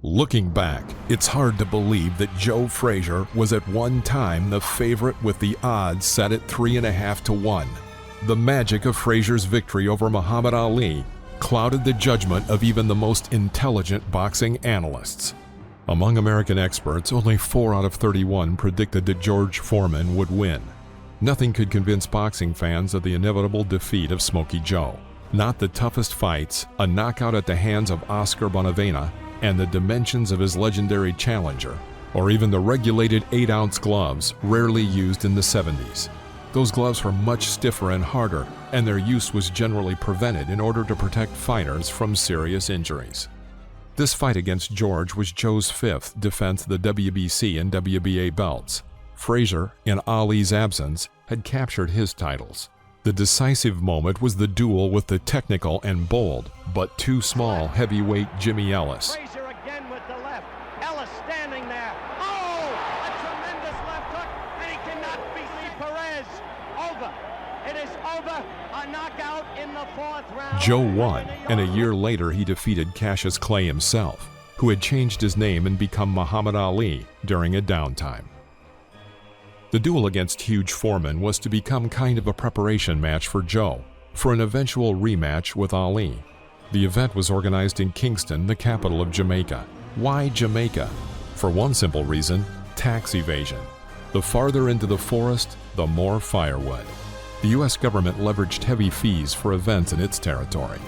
Looking back, it's hard to believe that Joe Frazier was at one time the favorite with the odds set at 3.5 to 1. The magic of Frazier's victory over Muhammad Ali clouded the judgment of even the most intelligent boxing analysts. Among American experts, only 4 out of 31 predicted that George Foreman would win. Nothing could convince boxing fans of the inevitable defeat of Smokey Joe. Not the toughest fights, a knockout at the hands of Oscar Bonavena, and the dimensions of his legendary challenger, or even the regulated 8-ounce gloves rarely used in the 70s. Those gloves were much stiffer and harder, and their use was generally prevented in order to protect fighters from serious injuries. This fight against George was Joe's 5th defense of the WBC and WBA belts. Frazier, in Ali's absence, had captured his titles. The decisive moment was the duel with the technical and bold, but too small heavyweight Jimmy Ellis. Frazier again with the left. Ellis standing there. Oh! A tremendous left hook, and he cannot beat Perez. Over. It is over. A knockout in the 4th round. Joe won, and a year later he defeated Cassius Clay himself, who had changed his name and become Muhammad Ali during a downtime. The duel against Huge Foreman was to become kind of a preparation match for Joe, for an eventual rematch with Ali. The event was organized in Kingston, the capital of Jamaica. Why Jamaica? For one simple reason: tax evasion. The farther into the forest, the more firewood. The U.S. government leveraged heavy fees for events in its territory.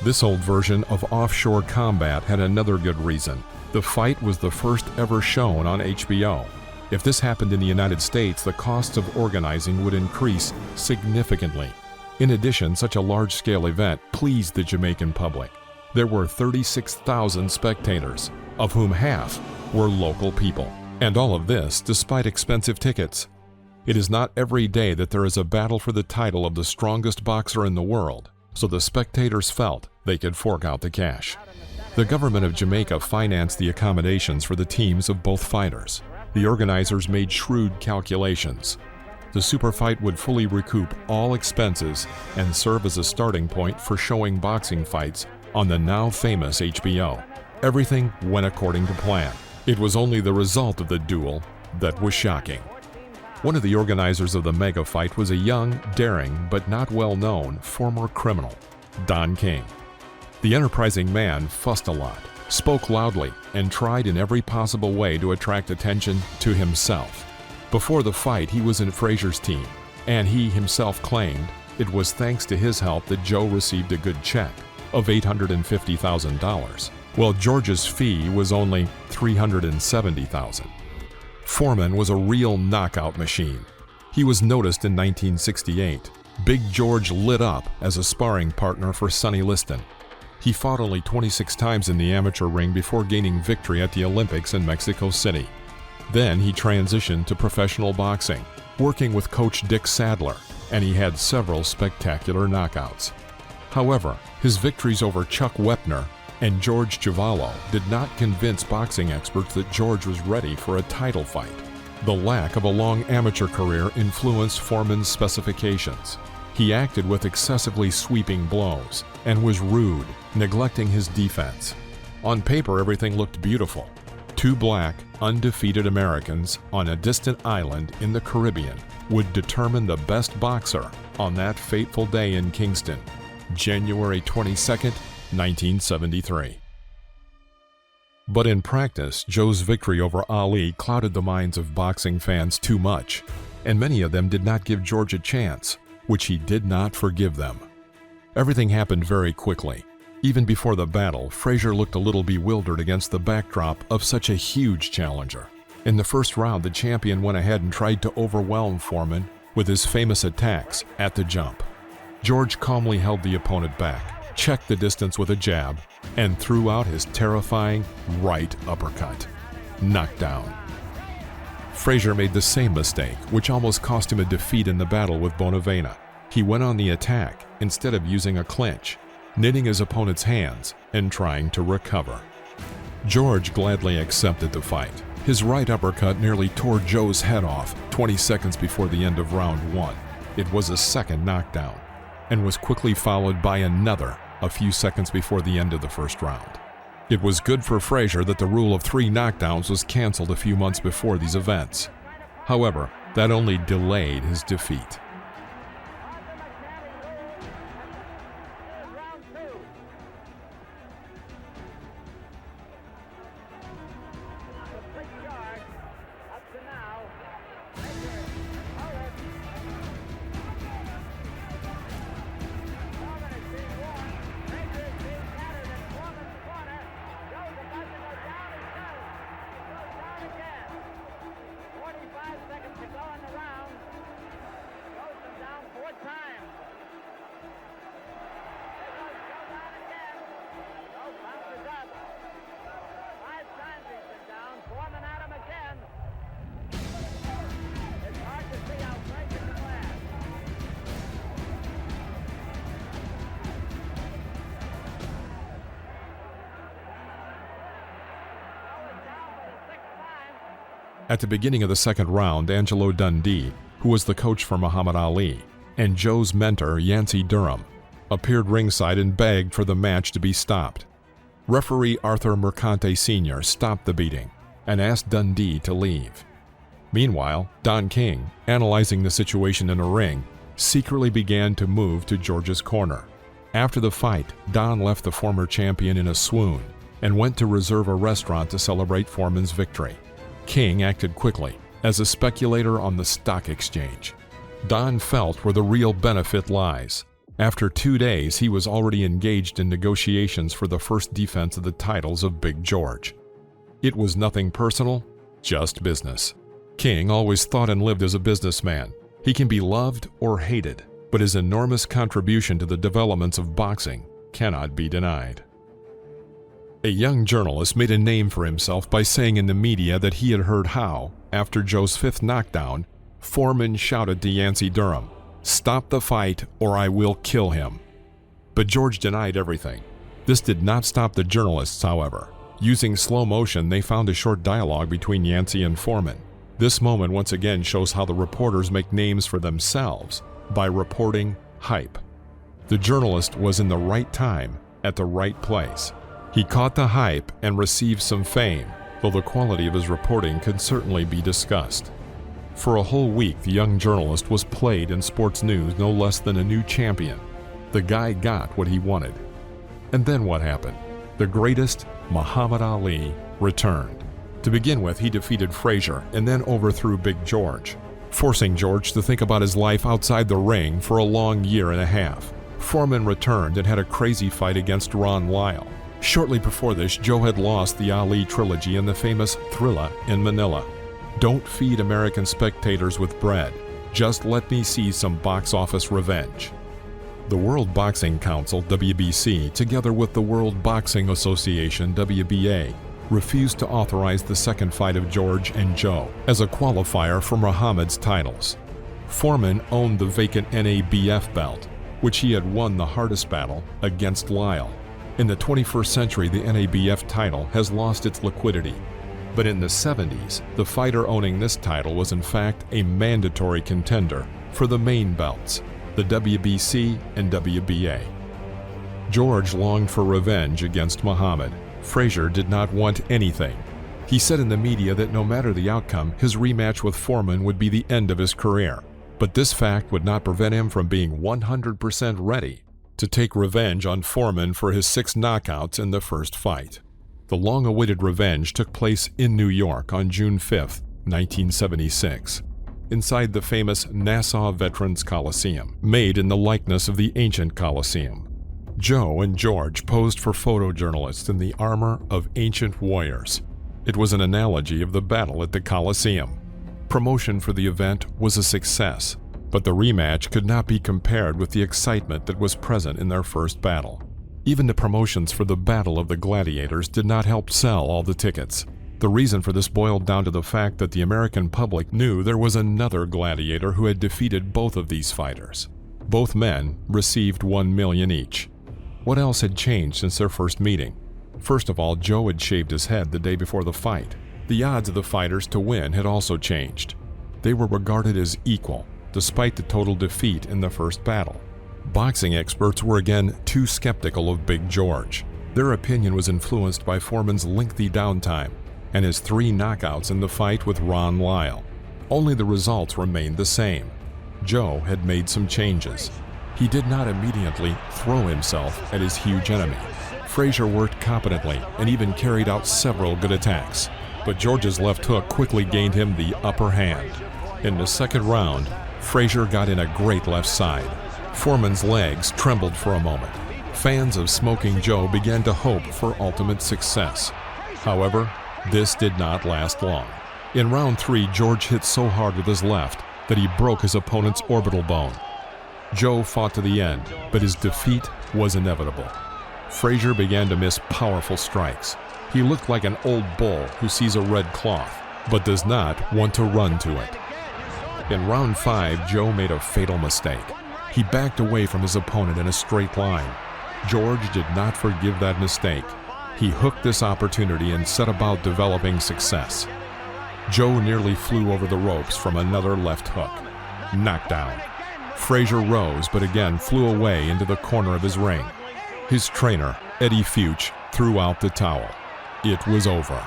This old version of offshore combat had another good reason. The fight was the first ever shown on HBO. If this happened in the United States, the costs of organizing would increase significantly. In addition, such a large-scale event pleased the Jamaican public. There were 36,000 spectators, of whom half were local people. And all of this despite expensive tickets. It is not every day that there is a battle for the title of the strongest boxer in the world, so the spectators felt they could fork out the cash. The government of Jamaica financed the accommodations for the teams of both fighters. The organizers made shrewd calculations. The super fight would fully recoup all expenses and serve as a starting point for showing boxing fights on the now famous HBO. Everything went according to plan. It was only the result of the duel that was shocking. One of the organizers of the mega fight was a young, daring, but not well-known former criminal, Don King. The enterprising man fussed a lot, spoke loudly, and tried in every possible way to attract attention to himself. Before the fight, he was in Frazier's team, and he himself claimed it was thanks to his help that Joe received a good check of $850,000, while George's fee was only $370,000. Foreman was a real knockout machine. He was noticed in 1968. Big George lit up as a sparring partner for Sonny Liston. He fought only 26 times in the amateur ring before gaining victory at the Olympics in Mexico City. Then he transitioned to professional boxing, working with coach Dick Sadler, and he had several spectacular knockouts. However, his victories over Chuck Wepner and George Chuvalo did not convince boxing experts that George was ready for a title fight. The lack of a long amateur career influenced Foreman's specifications. He acted with excessively sweeping blows and was rude, neglecting his defense. On paper, everything looked beautiful. 2 black, undefeated Americans on a distant island in the Caribbean would determine the best boxer on that fateful day in Kingston, January 22nd, 1973. But in practice, Joe's victory over Ali clouded the minds of boxing fans too much, and many of them did not give George a chance, which he did not forgive them. Everything happened very quickly. Even before the battle, Frazier looked a little bewildered against the backdrop of such a huge challenger. In the first round, the champion went ahead and tried to overwhelm Foreman with his famous attacks at the jump. George calmly held the opponent back, checked the distance with a jab, and threw out his terrifying right uppercut. Knockdown. Frazier made the same mistake, which almost cost him a defeat in the battle with Bonavena. He went on the attack instead of using a clinch, knitting his opponent's hands and trying to recover. George gladly accepted the fight. His right uppercut nearly tore Joe's head off 20 seconds before the end of round 1. It was a second knockdown, and was quickly followed by another a few seconds before the end of the first round. It was good for Frazier that the rule of 3 knockdowns was canceled a few months before these events. However, that only delayed his defeat. At the beginning of the second round, Angelo Dundee, who was the coach for Muhammad Ali, and Joe's mentor, Yancey Durham, appeared ringside and begged for the match to be stopped. Referee Arthur Mercante Sr. stopped the beating and asked Dundee to leave. Meanwhile, Don King, analyzing the situation in a ring, secretly began to move to George's corner. After the fight, Don left the former champion in a swoon and went to reserve a restaurant to celebrate Foreman's victory. King acted quickly, as a speculator on the stock exchange. Don felt where the real benefit lies. After 2 days, he was already engaged in negotiations for the first defense of the titles of Big George. It was nothing personal, just business. King always thought and lived as a businessman. He can be loved or hated, but his enormous contribution to the developments of boxing cannot be denied. A young journalist made a name for himself by saying in the media that he had heard how, after Joe's 5th knockdown, Foreman shouted to Yancey Durham, "Stop the fight or I will kill him." But George denied everything. This did not stop the journalists, however. Using slow motion, they found a short dialogue between Yancey and Foreman. This moment once again shows how the reporters make names for themselves by reporting hype. The journalist was in the right time, at the right place. He caught the hype and received some fame, though the quality of his reporting could certainly be discussed. For a whole week, the young journalist was played in sports news no less than a new champion. The guy got what he wanted. And then what happened? The greatest, Muhammad Ali, returned. To begin with, he defeated Frazier and then overthrew Big George, forcing George to think about his life outside the ring for a long year and a half. Foreman returned and had a crazy fight against Ron Lyle. Shortly before this, Joe had lost the Ali trilogy in the famous Thrilla in Manila. Don't feed American spectators with bread. Just let me see some box office revenge. The World Boxing Council, WBC, together with the World Boxing Association, WBA, refused to authorize the second fight of George and Joe as a qualifier for Muhammad's titles. Foreman owned the vacant NABF belt, which he had won the hardest battle against Lyle. In the 21st century, the NABF title has lost its liquidity. But in the 70s, the fighter owning this title was in fact a mandatory contender for the main belts, the WBC and WBA. George longed for revenge against Muhammad. Frazier did not want anything. He said in the media that no matter the outcome, his rematch with Foreman would be the end of his career. But this fact would not prevent him from being 100% ready to take revenge on Foreman for his 6 knockouts in the first fight. The long-awaited revenge took place in New York on June 5, 1976, inside the famous Nassau Veterans Coliseum, made in the likeness of the ancient Coliseum. Joe and George posed for photojournalists in the armor of ancient warriors. It was an analogy of the battle at the Coliseum. Promotion for the event was a success, but the rematch could not be compared with the excitement that was present in their first battle. Even the promotions for the Battle of the Gladiators did not help sell all the tickets. The reason for this boiled down to the fact that the American public knew there was another gladiator who had defeated both of these fighters. Both men received $1 million each. What else had changed since their first meeting? First of all, Joe had shaved his head the day before the fight. The odds of the fighters to win had also changed. They were regarded as equal, despite the total defeat in the first battle. Boxing experts were again too skeptical of Big George. Their opinion was influenced by Foreman's lengthy downtime and his 3 knockouts in the fight with Ron Lyle. Only the results remained the same. Joe had made some changes. He did not immediately throw himself at his huge enemy. Frazier worked competently and even carried out several good attacks, but George's left hook quickly gained him the upper hand. In the second round, Frazier got in a great left side. Foreman's legs trembled for a moment. Fans of Smoking Joe began to hope for ultimate success. However, this did not last long. In round 3, George hit so hard with his left that he broke his opponent's orbital bone. Joe fought to the end, but his defeat was inevitable. Frazier began to miss powerful strikes. He looked like an old bull who sees a red cloth, but does not want to run to it. In round 5, Joe made a fatal mistake. He backed away from his opponent in a straight line. George did not forgive that mistake. He hooked this opportunity and set about developing success. Joe nearly flew over the ropes from another left hook. Knockdown. Frazier rose, but again flew away into the corner of his ring. His trainer, Eddie Fuchs, threw out the towel. It was over.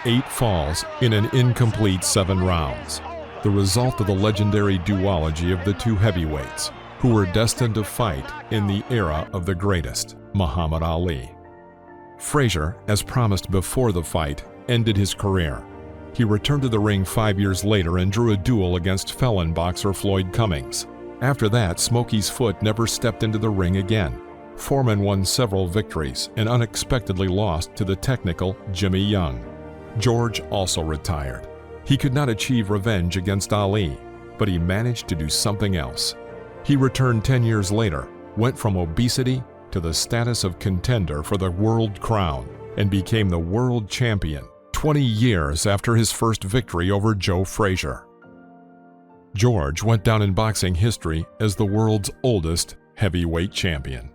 8 falls in an incomplete 7 rounds. The result of the legendary duology of the 2 heavyweights, who were destined to fight in the era of the greatest, Muhammad Ali. Frazier, as promised before the fight, ended his career. He returned to the ring 5 years later and drew a duel against felon boxer Floyd Cummings. After that, Smokey's foot never stepped into the ring again. Foreman won several victories and unexpectedly lost to the technical Jimmy Young. George also retired. He could not achieve revenge against Ali, but he managed to do something else. He returned 10 years later, went from obesity to the status of contender for the world crown, and became the world champion 20 years after his first victory over Joe Frazier. George went down in boxing history as the world's oldest heavyweight champion.